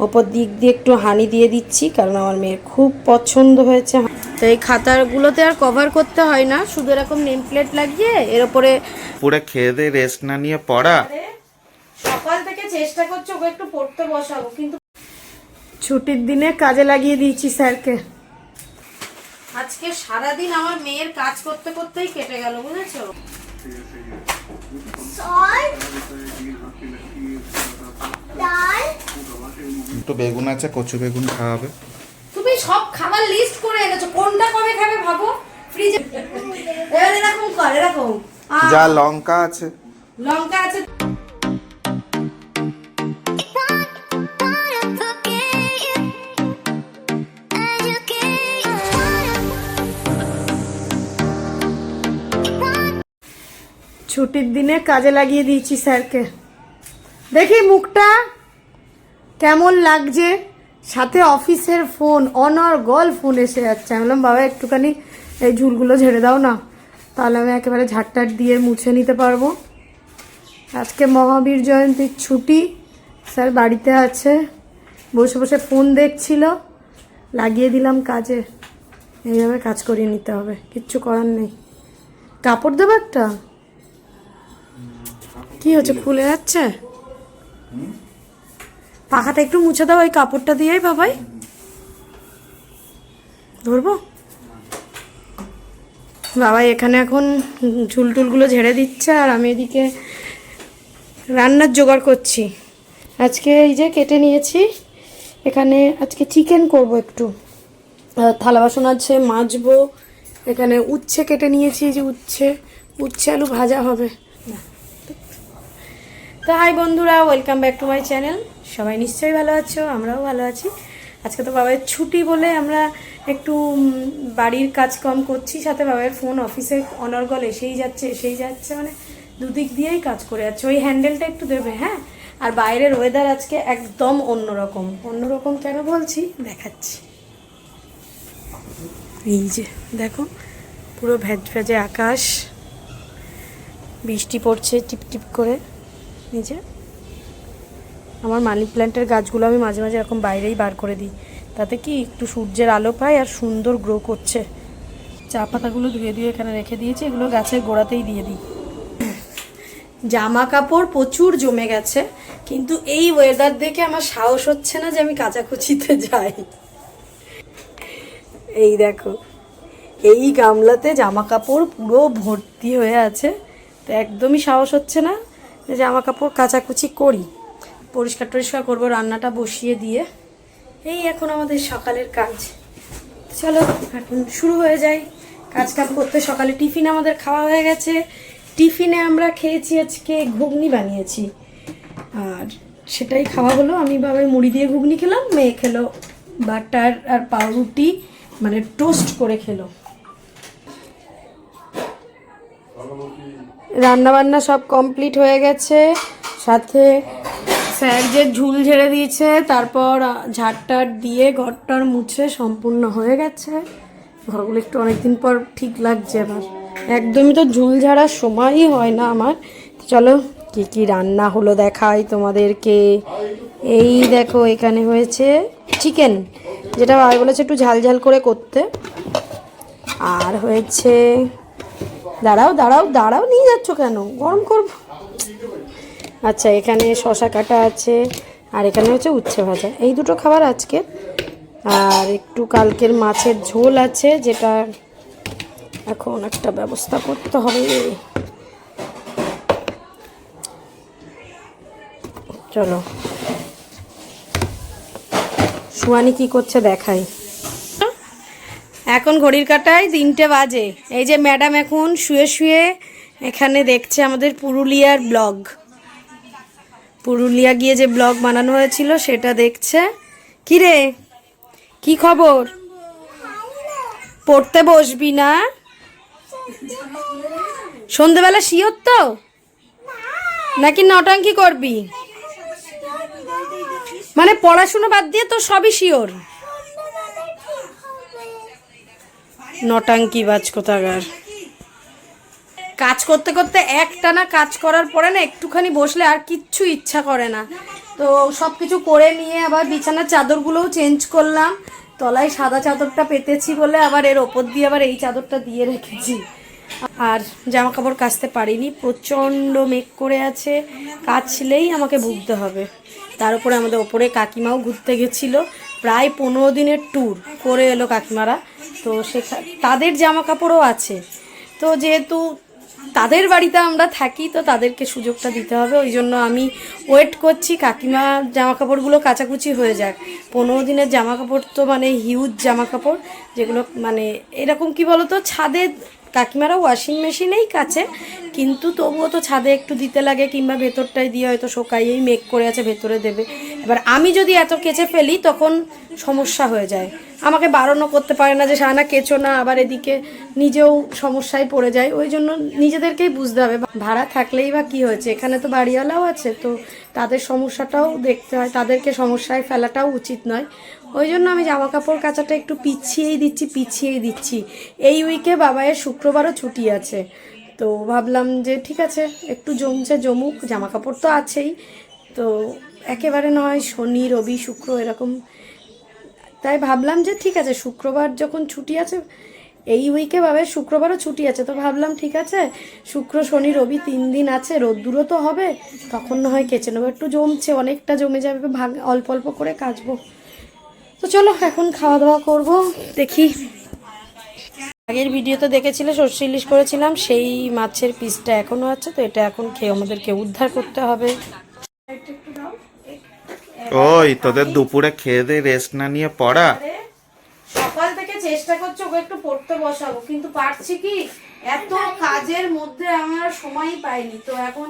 ওপর দিক দিয়ে একটু হানি দিয়ে দিচ্ছি, কারণ আমার মেয়ের খুব পছন্দ হয়েছে। তো এই খাতাগুলোতে আর কভার করতে হয় না, শুধু এরকম নেম প্লেট লাগিয়ে এর উপরে পুরো খেয়ে দিয়ে রেস্ট না নিয়ে পড়া। সকাল থেকে চেষ্টা করছি ওকে একটু পড়তে বসাবো, কিন্তু ছুটির দিনে কাজে লাগিয়ে দিয়েছি স্যারকে। আজকে সারাদিন আমার মেয়ের কাজ করতে করতেই কেটে গেল, বুঝেছো? একটু বেগুন আছে, কচু বেগুন খাওয়াবে। তুমি সব খাবার লিস্ট করে এনেছো, কোনটা কবে খাবে ভাবো। ফ্রিজে এরকম কর, এরকম যা লঙ্কা আছে, লঙ্কা আছে। ছুটির দিনে কাজে লাগিয়ে দিয়েছি স্যারকে। দেখি মুখটা কেমন লাগছে, সাথে অফিসের ফোন, অনর্গল ফোন এসে যাচ্ছে। আমি বললাম বাবা একটুখানি এই ঝুলগুলো ঝেড়ে দাও না, তাহলে আমি একেবারে ঝাড়টাট দিয়ে মুছে নিতে পারবো। আজকে মহাবীর জয়ন্তীর ছুটি, স্যার বাড়িতে আছে, বসে বসে ফোন দেখছিল, লাগিয়ে দিলাম কাজে। এইভাবে কাজ করিয়ে নিতে হবে, কিচ্ছু করার নেই। কাপড় দেবো একটা, কি হচ্ছে খুলে যাচ্ছে? পাখাটা একটু মুছে দাও ওই কাপড়টা দিয়েই বাবাই। ধরবো বাবাই এখানে এখন ঝুল টুলগুলো ঝেড়ে দিচ্ছে, আর আমি এদিকে রান্নার জোগাড় করছি। আজকে এই যে কেটে নিয়েছি, এখানে আজকে চিকেন করব, একটু থালা বাসন আছে মাজবো। এখানে উচ্ছে কেটে নিয়েছি, যে উচ্ছে আলু ভাজা হবে। তো হাই বন্ধুরা, welcome back to my channel. সবাই নিশ্চয়ই ভালো আছো, আমরাও ভালো আছি। আজকে তো বাবার ছুটি বলে আমরা একটু বাড়ির কাজ কম করছি, সাথে বাবার ফোন অফিসে অনর্গল এসেই যাচ্ছে, মানে দুদিক দিয়েই কাজ করে যাচ্ছে। ওই হ্যান্ডেলটা একটু দেবে, হ্যাঁ। আর বাইরের ওয়েদার আজকে একদম অন্যরকম কেন বলছি দেখাচ্ছি। এই যে দেখো, পুরো ভেজে আকাশ, বৃষ্টি পড়ছে টিপ করে। নিচে আমার মানি প্ল্যান্টের গাছগুলো আমি মাঝে মাঝে এরকম বাইরেই বার করে দিই, তাতে কি একটু সূর্যের আলো পায় আর সুন্দর গ্রো করছে। চা পাতাগুলো ধুয়ে এখানে রেখে দিয়েছি, এগুলো গাছের গোড়াতেই দিয়ে দিই। জামা কাপড় প্রচুর জমে গেছে, কিন্তু এই ওয়েদার দেখে আমার সাহস হচ্ছে না যে আমি কাচাকুচিতে যাই। এই দেখো, এই গামলাতে জামা কাপড় পুরো ভর্তি হয়ে আছে, তো একদমই সাহস হচ্ছে না জামা কাপড় কাচাকুচি করি। পরিষ্কার করবো রান্নাটা বসিয়ে দিয়ে। এই এখন আমাদের সকালের কাজ, চলো এখন শুরু হয়ে যায় কাজ কাম করতে। সকালে টিফিন আমাদের খাওয়া হয়ে গেছে। টিফিনে আমরা খেয়েছি আজকে ঘুগনি বানিয়েছি, আর সেটাই খাওয়া হলো। আমি বাবাই মুড়ি দিয়ে ঘুগনি খেলাম, মেয়ে খেলো বাটার আর পাউরুটি, মানে টোস্ট করে খেলো। রান্নাবান্না সব কমপ্লিট হয়ে গেছে, সাথে স্যার যে ঝুল ঝেড়ে দিয়েছে, তারপর ঝাড়টার দিয়ে ঘরটার মুছে সম্পূর্ণ হয়ে গেছে। ঘরগুলো একটু অনেকদিন পর ঠিক লাগছে আমার, একদমই তো ঝুল ঝাড়ার সময়ই হয় না আমার। চলো কি রান্না হলো দেখাই তোমাদেরকে। এই দেখো, এখানে হয়েছে চিকেন, যেটা বাবা বলেছে একটু ঝাল করে করতে। আর হয়েছে, দাঁড়াও নিয়ে যাচ্ছ কেন, গরম করব। আচ্ছা, এখানে শশা কাটা আছে, আর এখানে হচ্ছে উচ্ছে ভাজা। এই দুটো খাবার আজকে। আর একটু কালকের মাছের ঝোল আছে, যেটা এখন একটা ব্যবস্থা করতে হবে। চলো সুয়ানি কি করছে দেখাই। এখন ঘড়ির কাঁটায় 3টে বাজে। এই যে ম্যাডাম এখন শুয়ে এখানে দেখছে আমাদের পুরুলিয়ার ব্লগ। পুরুলিয়া গিয়ে যে ব্লগ বানানো হয়েছিল সেটা দেখছে। কি রে, কি খবর? পড়তে বসবি না সন্ধেবেলা? শিওর তো নাকি নটাঙ্কি করবি? মানে পড়াশুনো বাদ দিয়ে তো সবই শিওর? নটাঙ্কি বাজ কোথাকার। কাজ করতে একটানা কাজ করার পরে না একটুখানি বসলে আর কিচ্ছু ইচ্ছা করে না। তো সব কিছু করে নিয়ে আবার বিছানার চাদরগুলোও চেঞ্জ করলাম। তলায় সাদা চাদরটা পেতেছি বলে আবার এর ওপর দিয়ে আবার এই চাদরটা দিয়ে রেখেছি। আর জামা কাপড় কাচতে পারিনি, প্রচণ্ড মেঘ করে আছে, কাচলেই আমাকে ভুগতে হবে। তার উপরে আমাদের ওপরে কাকিমাও ঘুরতে গেছিলো, প্রায় 15 দিনের ট্যুর করে এলো কাকিমারা। তো তাদের জামা কাপড়ও আছে, তো যেহেতু তাদের বাড়িতে আমরা থাকি তো তাদেরকে সুযোগটা দিতে হবে। ওই জন্য আমি ওয়েট করছি কাকিমা জামা কাপড়গুলো কাচাকুচি হয়ে যাক। 15 দিনের জামা কাপড় তো মানে হিউজ জামা কাপড়, যেগুলো মানে এরকম কি বলতো, ছাদে কাকিমারা ওয়াশিং মেশিনেই কাচে, কিন্তু তবুও তো ছাদে একটু দিতে লাগে, কিংবা ভেতরটায় দিয়ে হয়তো শোকাইয়েই মেঘ করে আছে ভেতরে দেবে। এবার আমি যদি এত কেচে ফেলি তখন সমস্যা হয়ে যায়, আমাকে বারণও করতে পারে না যে সানা কেচো না, আবার এদিকে নিজেও সমস্যায় পড়ে যায়। ওই জন্য নিজেদেরকেই বুঝতে হবে, ভাড়া থাকলেই বা কি হয়েছে, এখানে তো বাড়িওয়ালাও আছে, তো তাদের সমস্যাটাও দেখতে হয়, তাদেরকে সমস্যায় ফেলাটাও উচিত নয়। ওই জন্য আমি জামা কাপড় কাচাটা একটু পিছিয়েই দিচ্ছি। এই উইকে বাবায়ের শুক্রবারও ছুটি আছে, তো ভাবলাম যে ঠিক আছে একটু জমুক, জামা কাপড় তো আছেই, তো একেবারে নয় শনি রবি শুক্র এরকম। তাই ভাবলাম যে ঠিক আছে শুক্রবার যখন ছুটি আছে, এই উইকে বাবার শুক্রবারও ছুটি আছে, তো ভাবলাম ঠিক আছে শুক্র শনি রবি 3 দিন আছে, রোদ্দুরও তো হবে, তখন না হয় কেচে নেবো। একটু জমছে, অনেকটা জমে যাবে, অল্প অল্প করে কাচবো। তো চলো এখন খাওয়া দাওয়া করবো। দেখি আগের ভিডিওতে দেখেছিলে সর্ষে ইলিশ করেছিলাম, সেই মাছের পিসটা এখনও আছে, তো এটা এখন খেয়ে আমাদেরকে উদ্ধার করতে হবে। ওই তোদের দুপুরে খেয়ে দিয়ে রেস্ট না নিয়ে পড়া। সকাল থেকে চেষ্টা করছি ওকে একটু পড়তে বসাবো, কিন্তু পারছি কি, এত কাজের মধ্যে আমার সময়ই পাইনি। তো এখন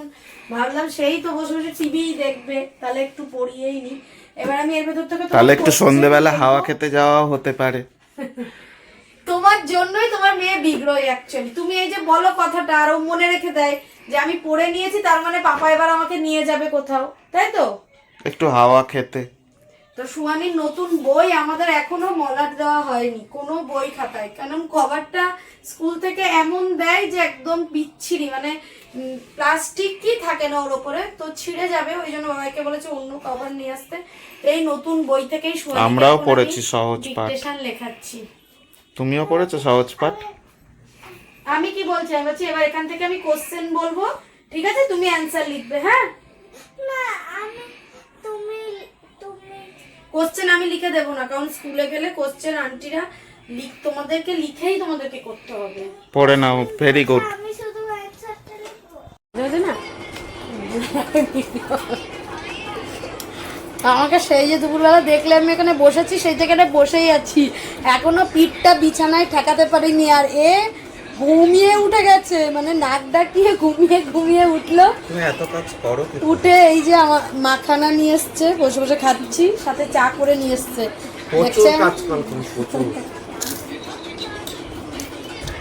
ভাবলাম সেই তো বসে বসে টিভি দেখবে, তাহলে একটু পড়িয়েই নি। এবার আমি এর ভেতর থেকে তাহলে একটু সন্ধেবেলা হাওয়া খেতে যাওয়াও হতে পারে। তোমার জন্যই তোমার মেয়ে বিগ্রহী অ্যাকচুয়ালি। তুমি এই যে বলো কথাটা আর ও মনে রেখে দেয় যে আমি পড়ে নিয়েছি, তার মানে পাপা এবার আমাকে নিয়ে যাবে কোথাও, তাই তো? একটু হাওয়া খেতে। তো সুহানির নতুন বই আমাদের এখনো মলাট দেওয়া হয়নি কোনো বই খাতায়, কারণ কভারটা স্কুল থেকে এমন দেয় যে একদম বিচ্ছিরি, মানে প্লাস্টিক কি থাকে না ওর ওপরে, তো ছিঁড়ে যাবে। ওই জন্য বাবাকে বলেছে অন্য কভার নিয়ে আসতে। এই নতুন বই থেকেই আমরাও পড়েছি সহজ পাঠ, ডিকটেশন লেখাচ্ছি। তুমিও পড়েছো সহজ পাঠ? আমি কি বলছি, আমি বলছি এবার এখান থেকে আমি কোশ্চেন বলবো, ঠিক আছে, তুমি অ্যানসার লিখবে। হ্যাঁ না আমি তুমি তুমি কোশ্চেন আমি লিখে দেবো না, কারণ স্কুলে গেলে কোশ্চেন আন্টিরা তোমাদেরকে লিখেই তোমাদেরকে করতে হবে। পড়ে নাও, ভেরি গুড। আমি শুধু অ্যানসারটা লিখবো। বুঝলে না, আমাকে সেই যে দুপুরবেলা দেখলে আমি এখানে বসেছি, সেই থেকে বসেই আছি, এখনো পিঠটা বিছানায় ঠেকাতে পারিনি। আর এ ঘুমিয়ে উঠে গেছে, মানে নাক ডাকিয়ে ঘুমিয়ে উঠলো। তুমি এত কাজ করো কি? উঠে এই যে আমার মাখানা নিয়ে এসছে, বসে বসে খাচ্ছি, সাথে চা করে নিয়ে এসছে। প্রচুর কাজ করো তুমি, প্রচুর।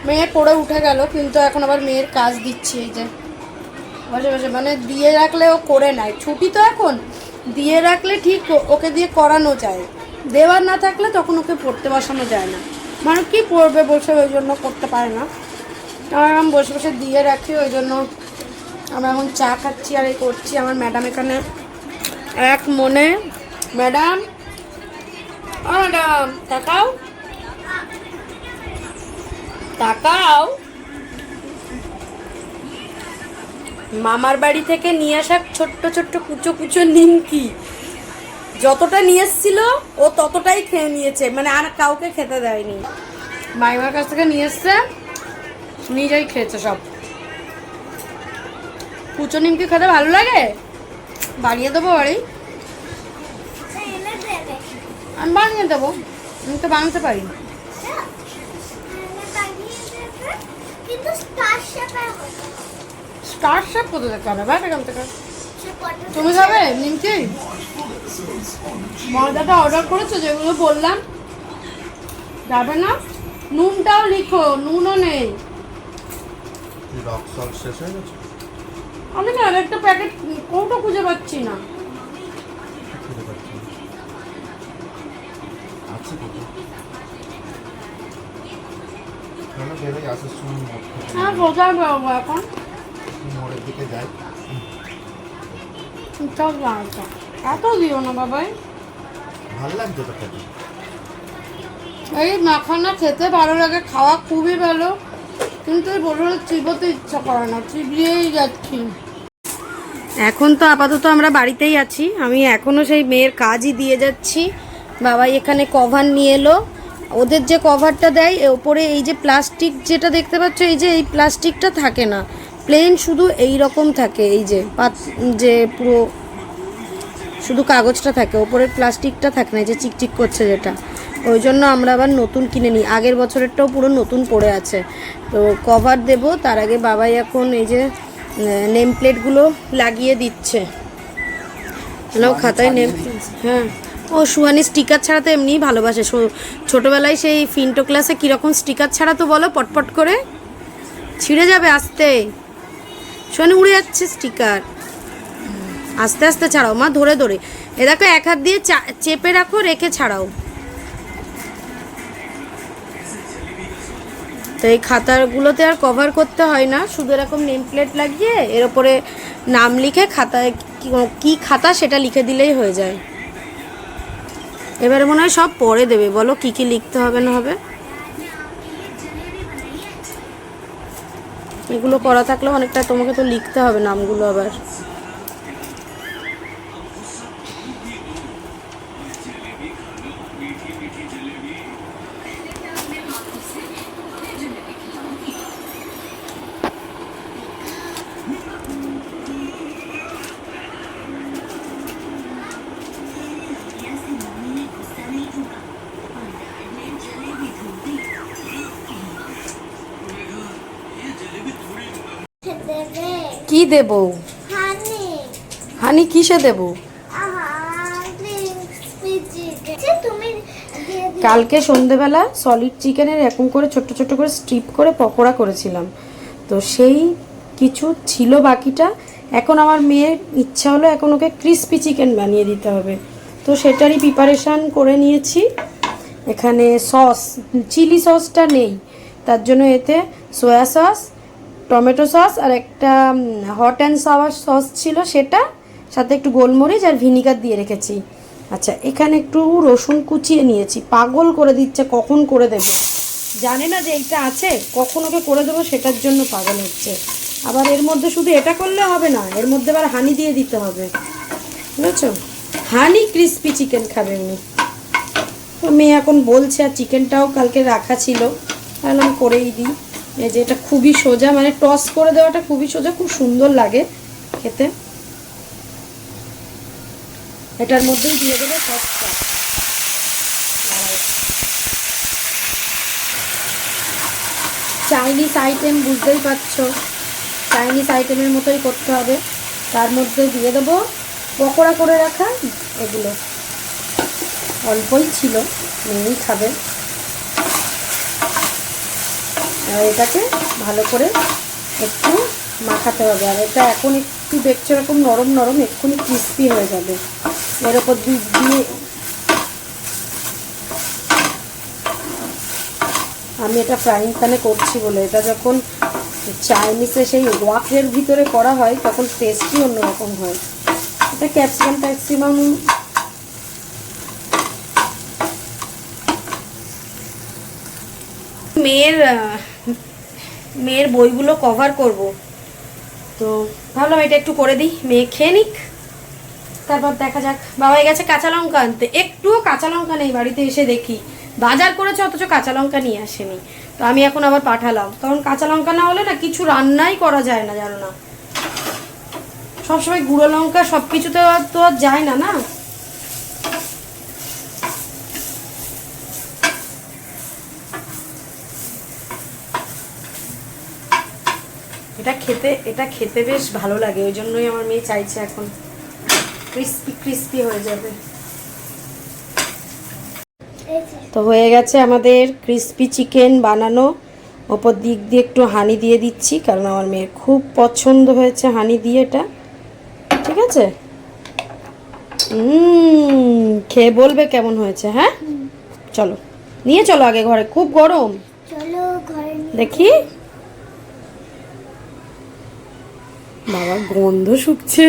মেয়ে পড়ে উঠে গেল, কিন্তু এখন আবার মেয়ের কাজ দিচ্ছি, এই যে বসে বসে, মানে দিয়ে রাখলে ও করে নেয়। ছুটি তো এখন, দিয়ে রাখলে ঠিক ওকে দিয়ে করানো যায়, দেওয়ার না থাকলে তখন ওকে পড়তে বসানো যায় না, মানে কি পড়বে বসে, ওই জন্য করতে পারে না। আমি বসে বসে দিয়ে রাখি, ওই জন্য আমরা এখন চা খাচ্ছি আর এই করছি। আমার ম্যাডাম এখানে এক মনে, ম্যাডাম ও ম্যাডাম তাকাও তাকাও, মামার বাড়ি থেকে নিয়ে আসা ছোট্ট ছোট্ট কুচো কুচো নিমকি, যতটা নিয়ে এসছিল ও ততটাই খেয়ে নিয়েছে, মানে আর কাউকে খেতে দেয়নি। মাইমার কাছ থেকে নিয়ে এসছে, নিজেই খেয়েছে সব। কুচো নিমকি খেতে ভালো লাগে, বানিয়ে দেবো বাড়ি, এনে দেবে আমি বানিয়ে দেবো, আমি তো বানাতে পারি। এনে বানিয়ে দেবে, কিন্তু স্টার শেপের হবে। স্টার শেপ কোথা থেকে হবে, বাইরে এখান থেকে। সে পটেটো তুমি খাবে নিমকি? ময়দাটা অর্ডার করেছো যেগুলো বললাম, যাবে না? নুনটাও লিখো, নুনও নেই। রক সল্ট শেষ হয়ে গেছে? আমি না একটা প্যাকেট কৌটো খুঁজে পাচ্ছি না। আছে কত? তাহলে বেরোই, আসার সময় হ্যাঁ কোথায় বেরোবো এখন? মোড়ের দিকে যাই। চল বাড়াচ্ছা এত দিও না বাবাই, ভালো লাগছে তো খেতে। এই মাখানা খেতে ভালো লাগে, খাওয়া খুবই ভালো, কিন্তু এই বড় চিবোতে ইচ্ছা করে না, চিবিয়েই যাচ্ছি। এখন তো আপাতত আমরা বাড়িতেই আছি, আমি এখনও সেই মেয়ের কাজই দিয়ে যাচ্ছি। বাবাই এখানে কভার নিয়ে এলো, ওদের যে কভারটা দেয় ওপরে এই যে প্লাস্টিক যেটা দেখতে পাচ্ছ, এই যে এই প্লাস্টিকটা থাকে না, প্লেন শুধু এই রকম থাকে, এই যে যে পুরো শুধু কাগজটা থাকে, ওপরের প্লাস্টিকটা থাকে না, এই যে চিকচিক করছে যেটা, ওই জন্য আমরা আবার নতুন কিনে নিই। আগের বছরেরটাও পুরো নতুন পড়ে আছে, তো কভার দেব তার আগে বাবাই এখন এই যে নেম প্লেটগুলো লাগিয়ে দিচ্ছে। খাতায় নেম, হ্যাঁ ও সুহানি স্টিকার ছাড়া তো এমনিই ভালোবাসে, ছোটোবেলায় সেই ফিন্টো ক্লাসে কীরকম স্টিকার ছাড়া তো বলো, পটপট করে ছিঁড়ে যাবে, আস্তে সুহানি উড়ে যাচ্ছে স্টিকার, আস্তে আস্তে ছাড়াও মা, ধরে ধরে, এ দেখো এক হাত দিয়ে চেপে রাখো, রেখে ছাড়াও। তো এই খাতাগুলোতে আর কভার করতে হয় না, শুধু এরকম নেম প্লেট লাগিয়ে এর ওপরে নাম লিখে খাতায় কি খাতা সেটা লিখে দিলেই হয়ে যায়। এবারে মনে হয় সব পরে দেবে, বলো কি কি লিখতে হবে না হবে। এগুলো করা থাকলেও অনেকটা তোমাকে তো লিখতে হবে নামগুলো আবার। দেবে কি দেব? হানি হানি কিসে দেব? তুমি দিয়ে দিও। কালকে সন্ধেবেলা সলিড চিকেনের এরকম করে ছোট্ট ছোট্ট করে স্ট্রিপ করে পকোড়া করেছিলাম, তো সেই কিছু ছিল বাকিটা, এখন আমার মেয়ের ইচ্ছা হলো এখন ওকে ক্রিস্পি চিকেন বানিয়ে দিতে হবে, তো সেটারই প্রিপারেশান করে নিয়েছি। এখানে সস, চিলি সসটা নেই, তার জন্য এতে সয়া সস, টমেটো সস আর একটা হট অ্যান্ড সাওয়ার সস ছিল সেটা, সাথে একটু গোলমরিচ আর ভিনিগার দিয়ে রেখেছি। আচ্ছা এখানে একটু রসুন কুচিয়ে নিয়েছি, পাগল করে দিচ্ছে কখন করে দেব, জানে না যে এইটা আছে, কখন ওকে করে দেবো সেটার জন্য পাগল হচ্ছে। আবার এর মধ্যে শুধু এটা করলে হবে না, এর মধ্যে আবার হানি দিয়ে দিতে হবে, বুঝেছো? হানি ক্রিস্পি চিকেন খাবে উনি, তো মেয়ে এখন বলছে, আর চিকেনটাও কালকে রাখা ছিল, তাহলে আমি করেই দিই। এই যে এটা খুবই সোজা, মানে টস করে দেওয়াটা খুবই সোজা, খুব সুন্দর লাগে খেতে। এটার মধ্যেই দিয়ে দেবো সসটা, চাইনিজ আইটেম বুঝতেই পারছো, চাইনিজ আইটেমের মতোই করতে হবে। তার মধ্যে দিয়ে দেবো পকোড়া করে রাখা এগুলো, অল্পই ছিল, মেয়েই খাবে। আর এটাকে ভালো করে একটু মাখাতে হবে, আর এটা এখন একটু দেখছো এরকম নরম নরম, এক্ষুনি ক্রিস্পি হয়ে যাবে। এর ওপর দিয়ে আমি এটা ফ্রাইং প্যানে করছি বলে, এটা যখন চাইনিজে সেই ওয়াকের ভিতরে করা হয় তখন টেস্টই অন্যরকম হয়। এটা ক্যাপসিকাম ট্যাক্সিমাম মেয়ের বইগুলো কভার করব, তো ভাবলাম এটা একটু করে দিই, মেয়ে খেয়ে নিক, তারপর দেখা যাক। বাবাই গেছে কাঁচা লঙ্কা আনতে, একটুও কাঁচা লঙ্কা নেই বাড়িতে, এসে দেখি বাজার করেছে অথচ কাঁচা লঙ্কা নিয়ে আসেনি, তো আমি এখন আবার পাঠালাম, কারণ কাঁচা লঙ্কা না হলে না কিছু রান্নাই করা যায় না, জানো না, সবসময় গুঁড়ো লঙ্কা সব কিছুতে তো আর যায় না, না। এটা খেতে বেশ ভালো লাগে, ওই জন্যই আমার মেয়ে চাইছে এখন ক্রিস্পি ক্রিস্পি হয়ে যাবে। তো হয়ে গেছে আমাদের ক্রিস্পি চিকেন বানানো, ওপর দিক দিয়ে একটু হানি দিয়ে দিচ্ছি, কারণ আমার মেয়ের খুব পছন্দ হয়েছে হানি দিয়ে এটা, ঠিক আছে? খেয়ে বলবে কেমন হয়েছে। হ্যাঁ চলো নিয়ে চলো আগে ঘরে, খুব গরম, চলো ঘরে দেখি। বাবা গন্ধ শুকছে,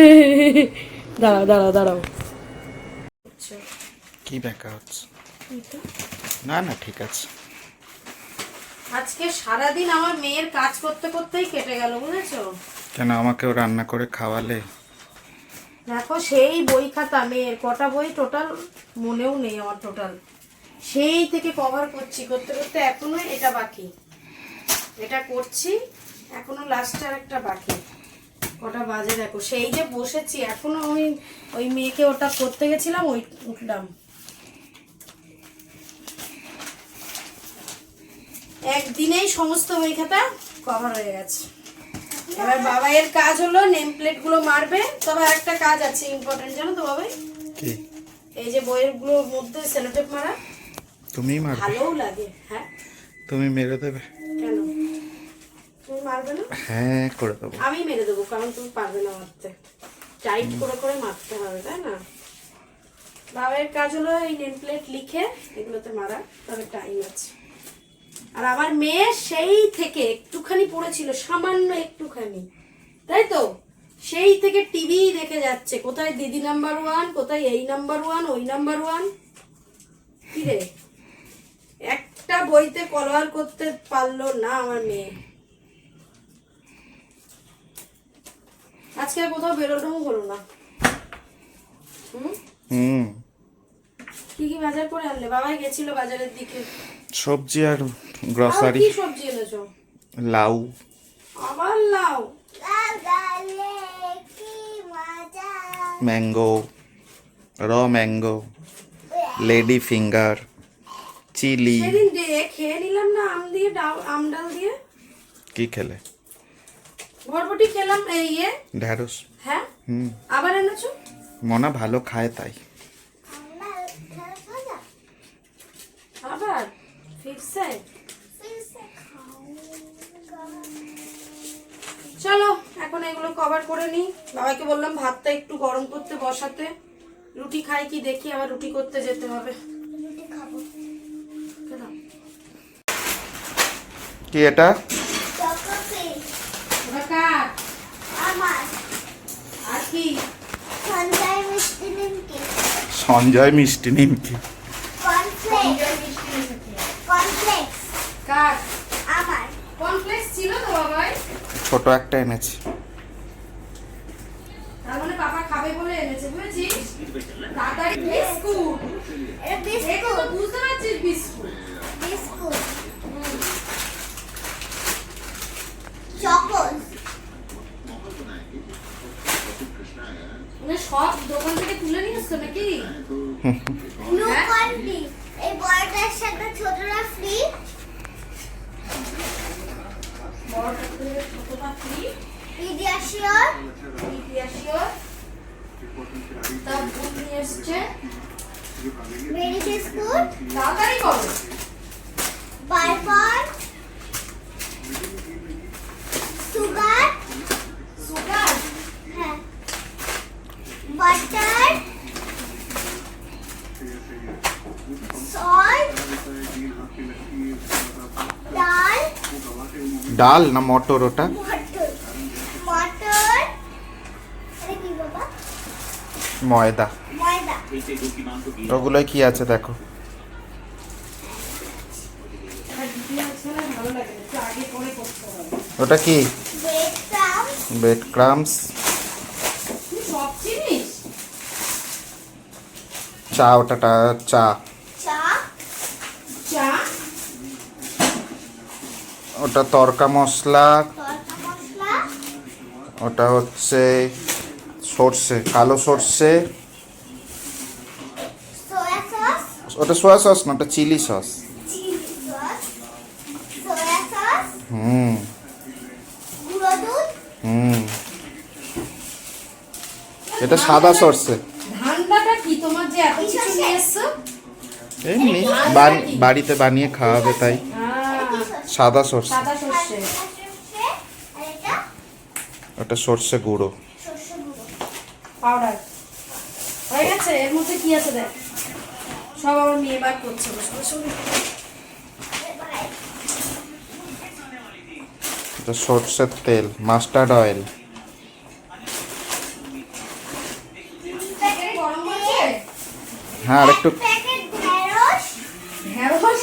দাঁড়াও দাঁড়াও দাঁড়াও, কি ব্যাকা হচ্ছে? এটা। না না ঠিক আছে। আজকে সারাদিন আমার মেয়ের কাজ করতে করতেই কেটে গেল, বুঝেছো? কেন আমাকেও রান্না করে খাওয়ালে? দেখো সেই বই খাতা মেয়ের কটা বই টোটাল মনেও নেই আমার টোটাল। সেই থেকে কভার করছি, করতে করতে এখনো এটা বাকি, এটা করছি এখনো লাস্টে আর একটা বাকি। কটা বাজে দেখো, সেই যে বসেছি এখনো ওই মেয়েকে ওটা করতে গেছিলাম, ওই উঠলাম। একদিনেই সমস্ত বই খাতা কভার হয়ে গেছে। এবার বাবাইয়ের কাজ হলো নেম প্লেট গুলো মারবে। তবে আরেকটা কাজ আছে ইম্পর্টেন্ট, জানো তো বাবাই? কি? এই যে বইয়ের গুলোর মধ্যে সেলোটেপ মারা। তুমিই মারবে? ভালোও লাগে। হ্যাঁ, তুমি মেরে দেবে? কেন তুমি মারবে না? হ্যাঁ করে দেবো। আমি মেরে দেবো, কারণ তুমি পারবে না মারতে। টাইট করে করে মারতে হবে, তাই না? বাবাইয়ের কাজ হলো এই নেম প্লেট লিখে এগুলোতে মারা, তবে টাইম আছে। আর আমার মেয়ে সেই থেকে একটুখানি পড়েছিল, সামান্য একটুখানি, তাই তো? সেই থেকে টিভি দেখে যাচ্ছে, কোথায় দিদি নাম্বার 1, কোথায় এই নাম্বার 1, ওই নাম্বার 1। কি রে, একটা বইতে কলওয়ার করতে পারলো না আমার মেয়ে। আজকে আর কোথাও বেরোনোও হলো না। হুম। কি কি বাজার করে আনলে? বাবাই গেছিল বাজারের দিকে। সবজি আর আর গ্রসারি। কি সবজি এনেছো? লাউ। আবার লাউ? লাগালে কি মজা। ম্যাঙ্গো, র ম্যাঙ্গো, লেডি ফিঙ্গার, চিলি। সেদিন খেয়ে নিলাম না আম দিয়ে, আম ডাল দিয়ে। কি খেলে? বরবটি খেলাম, এই ঢ্যাঁড়স। হ্যাঁ, হুম। আবার এনেছো? মনা ভালো খায় তাই। আমরা খাওয়া আবার ফিরছে? ফিরছে খাওয়া। চলো এখন এগুলো কভার করে নি। বাবাকে বললাম ভাতটা একটু গরম করতে বসাতে, রুটি খাই কি দেখি, আবার রুটি করতে যেতে হবে। রুটি খাবো। কেন? কি এটা? চকোপি ওটা কার? আমার। আর কি? সঞ্জয় মিষ্টি নিমকি। সঞ্জয় মিষ্টি নিমকি। কর্নফ্লেক্স। কর্নফ্লেক্স কার? আমার। কমপ্লেক্স ছিল তো বাবাই, ছোট একটা এনেছি। তার মানে পাপা খাবে বলে এনেছে, বুঝেছিস? তাড়াতাড়ি বিস্কুট। এটা দেখো তো, বিস্কুট। বুঝতে পারছিস বিস্কুট? বিস্কুট। চকোস। মানে সব দোকান থেকে তুলে নিয়ে এসছো নাকি? Glucon D. এই বড়টার সাথে ছোটটা ফ্রি। বড়টা থেকে ছোটটা ফ্রি। পিডিয়াশিওর। পিডিয়াশিওর। তা দুধ নিয়ে এসছে। Mary biscuit. তাড়াতাড়ি করো। বারবার। সুগার। সুগার। হ্যাঁ। বাটার। সল্ট। ডাল। ডাল না মটর ওটা? মটর। মটর। এটা কি বাবা? ময়দা। ময়দা। ওগুলোয় কি আছে দেখো। এটা দিদি আছে না, ভালো লাগে না, একটু আগে পরে করতে হবে। ওটা কি? Bread crumbs. Bread crumbs. তুই সব চিনিস? চা, ওটা চা। চা। চা। ওটা তরকা মশলা। তড়কা মশলা। ওটা হচ্ছে সর্ষে, কালো সর্ষে। Soya sauce. ওটা সোয়া সস না, ওটা chilli sauce. Chilli sauce. Soya sauce. হুম গুঁড়ো দুধ। হুম। এটা সাদা সর্ষে। ধান্দাটা কি তোমার যে এত কিছু নিয়ে এসছো? এমনি বাড়িতে বানিয়ে খাওয়াবে তাই। সাদা সর্ষে। সাদা সর্ষে। সর্ষে। আর এটা ওটা সর্ষে গুঁড়ো। সর্ষে গুঁড়ো। পাউডার হয়ে গেছে। এর মধ্যে কি আছে দেখ, সব আমার মেয়ে বার করছে বসে বসে। এবারে এটা সর্ষের তেল, মাস্টার্ড অয়েল। গরম হচ্ছে? হ্যাঁ আর একটু প্যাকেট ঢেঁড়স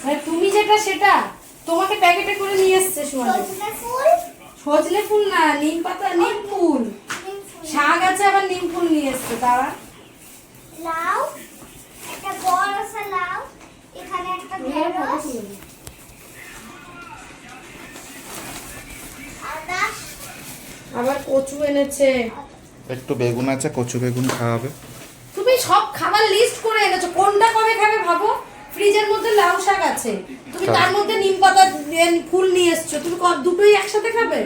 মানে তুমি যেটা সেটা তোমাকে প্যাকেটে করে নিয়ে এসছে সোনালি। সজনে ফুল, সজনে ফুল না, নিম পাতা, নিম ফুল। নিম ফুল, শাক আছে আবার নিম ফুল নিয়ে এসছে তারা। লাউ, একটা বড় আছে লাউ, এখানে একটা ঢেঁড়স, আদা, আবার কচু এনেছে। একটু বেগুন আছে, কচু বেগুন খাওয়াবে। তুমি সব খাবার লিস্ট করে এনেছো, কোনটা কবে খাবে ভাবো। ফ্রিজের মধ্যে লাউ শাক আছে, তুমি তার মধ্যে নিম পাতা ফুল নিয়ে এসছো, তুমি দুটোই একসাথে খাবে?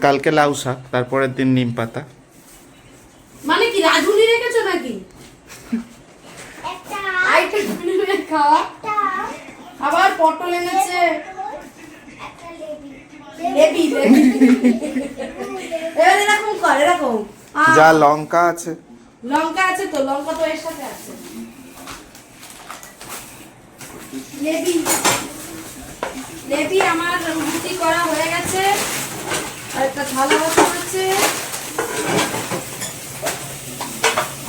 কালকে লাউ শাক, তারপরের দিন নিম পাতা। মানে কি রাঁধুনি রেখেছো নাকি? একটা আইটেম খাওয়া। একটা আবার পটল এনেছে। একটা লেবু, লেবি লেবি। এবার এরকম কর, এরকম যা লঙ্কা আছে, লঙ্কা আছে তো, লঙ্কা তো এর সাথে আছে। লেবি লেবি আমার রুটি করা হয়ে গেছে, আর একটা থালা বাসন আছে।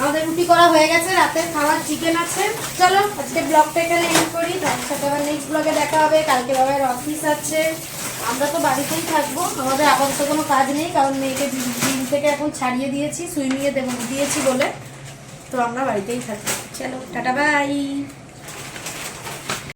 আমাদের রুটি করা হয়ে গেছে, রাতের খাবার চিকেন আছে। চলো আজকে ব্লগটা এখানে এন্ড করি, তার সাথে আবার নেক্সট ব্লগে দেখা হবে। কালকে বাবার অফিস আছে, আমরা তো বাড়িতেই থাকবো, আমাদের আপাতত কোনো কাজ নেই, কারণ মেয়েকে দিন থেকে এখন ছাড়িয়ে দিয়েছি, সুইমিংয়ে দিয়েছি বলে, তো আমরা বাড়িতেই থাকবো। চলো টাটা বাই।